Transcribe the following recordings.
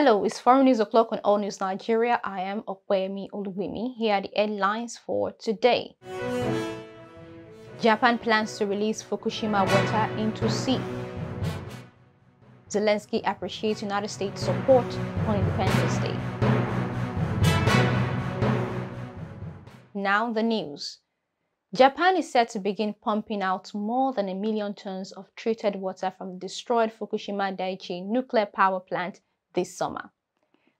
Hello, it's 4 News O'Clock on All News Nigeria. I am Okwemi Oluwimi. Here are the headlines for today. Japan plans to release Fukushima water into sea. Zelensky appreciates United States support on Independence Day. Now the news. Japan is set to begin pumping out more than 1 million tons of treated water from the destroyed Fukushima Daiichi nuclear power plant this summer.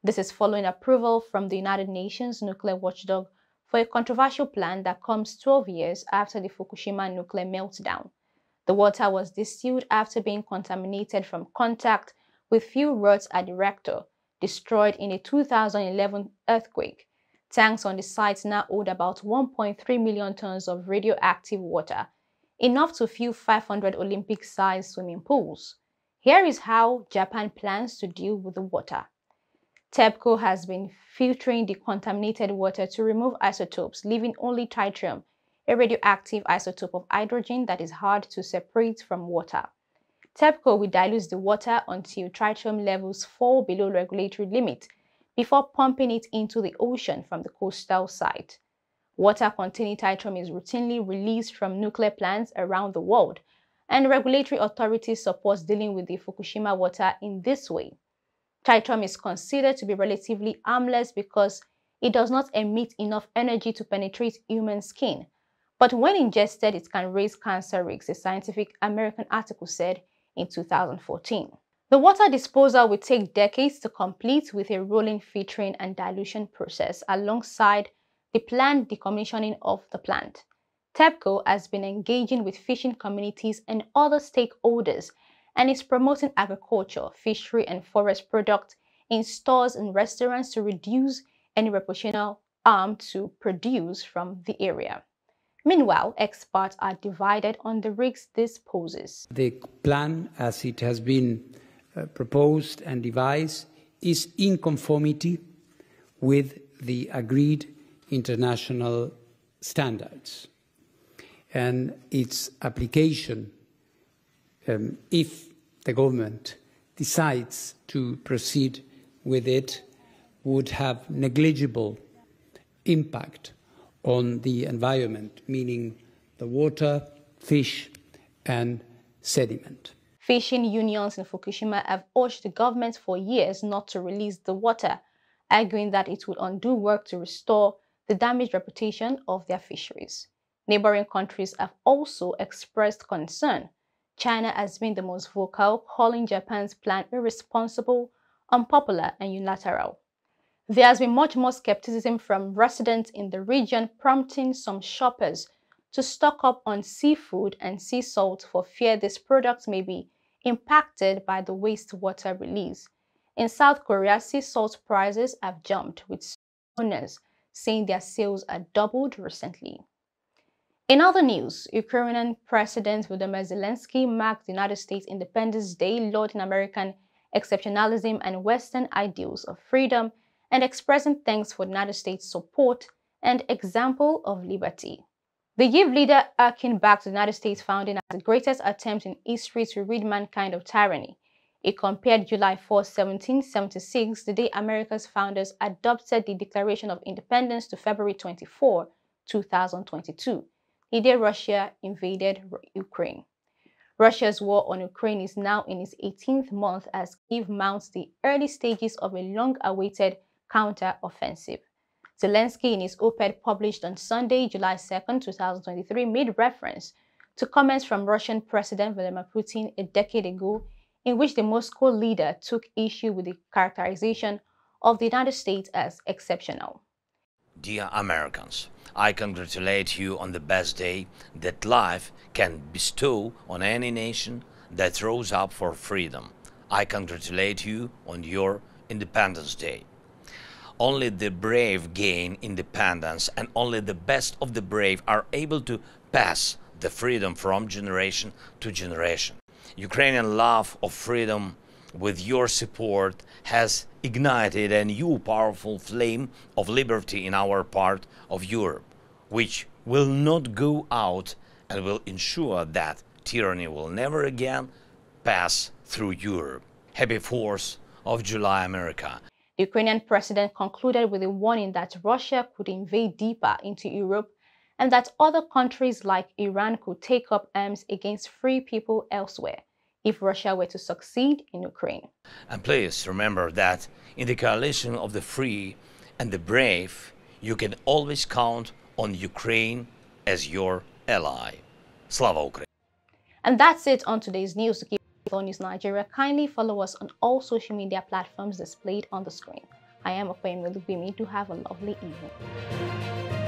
This is following approval from the United Nations nuclear watchdog for a controversial plan that comes 12 years after the Fukushima nuclear meltdown. The water was distilled after being contaminated from contact with fuel rods at the reactor, destroyed in a 2011 earthquake. Tanks on the site now hold about 1.3 million tons of radioactive water, enough to fill 500 Olympic-sized swimming pools. Here is how Japan plans to deal with the water. TEPCO has been filtering the contaminated water to remove isotopes, leaving only tritium, a radioactive isotope of hydrogen that is hard to separate from water. TEPCO will dilute the water until tritium levels fall below regulatory limit before pumping it into the ocean from the coastal site. Water containing tritium is routinely released from nuclear plants around the world, and regulatory authorities support dealing with the Fukushima water in this way. Tritium is considered to be relatively harmless because it does not emit enough energy to penetrate human skin. But when ingested, it can raise cancer risks, a Scientific American article said in 2014. The water disposal will take decades to complete with a rolling filtering and dilution process alongside the planned decommissioning of the plant. TEPCO has been engaging with fishing communities and other stakeholders and is promoting agriculture, fishery, and forest products in stores and restaurants to reduce any reputational harm to produce from the area. Meanwhile, experts are divided on the risks this poses. The plan, as it has been proposed and devised, is in conformity with the agreed international standards. And its application, if the government decides to proceed with it, would have negligible impact on the environment, meaning the water, fish, and sediment. Fishing unions in Fukushima have urged the government for years not to release the water, arguing that it would undo work to restore the damaged reputation of their fisheries. Neighboring countries have also expressed concern. China has been the most vocal, calling Japan's plan irresponsible, unpopular, and unilateral. There has been much more skepticism from residents in the region, prompting some shoppers to stock up on seafood and sea salt for fear these products may be impacted by the wastewater release. In South Korea, sea salt prices have jumped, with owners saying their sales are doubled recently. In other news, Ukrainian President Volodymyr Zelensky marked the United States Independence Day, lauding American exceptionalism and Western ideals of freedom, and expressing thanks for the United States' support and example of liberty. The Kyiv leader harkened back to the United States founding as the greatest attempt in history to rid mankind of tyranny. He compared July 4, 1776, the day America's founders adopted the Declaration of Independence, to February 24, 2022, the day Russia invaded Ukraine. Russia's war on Ukraine is now in its 18th month as Kyiv mounts the early stages of a long-awaited counter-offensive. Zelensky, in his op-ed published on Sunday, July 2, 2023, made reference to comments from Russian President Vladimir Putin a decade ago, in which the Moscow leader took issue with the characterization of the United States as exceptional. Dear Americans, I congratulate you on the best day that life can bestow on any nation that rose up for freedom. I congratulate you on your Independence Day. Only the brave gain independence, and only the best of the brave are able to pass the freedom from generation to generation. Ukrainian love of freedom, with your support, has ignited a new powerful flame of liberty in our part of Europe, which will not go out and will ensure that tyranny will never again pass through Europe. Happy 4th of July America. The Ukrainian president concluded with a warning that Russia could invade deeper into Europe and that other countries like Iran could take up arms against free people elsewhere if Russia were to succeed in Ukraine. And please remember that in the coalition of the free and the brave, you can always count on Ukraine as your ally. Slava Ukraini! And that's it on today's news. To keep on News Nigeria, kindly follow us on all social media platforms displayed on the screen. I am Okoyemi Olubimi. Do have a lovely evening.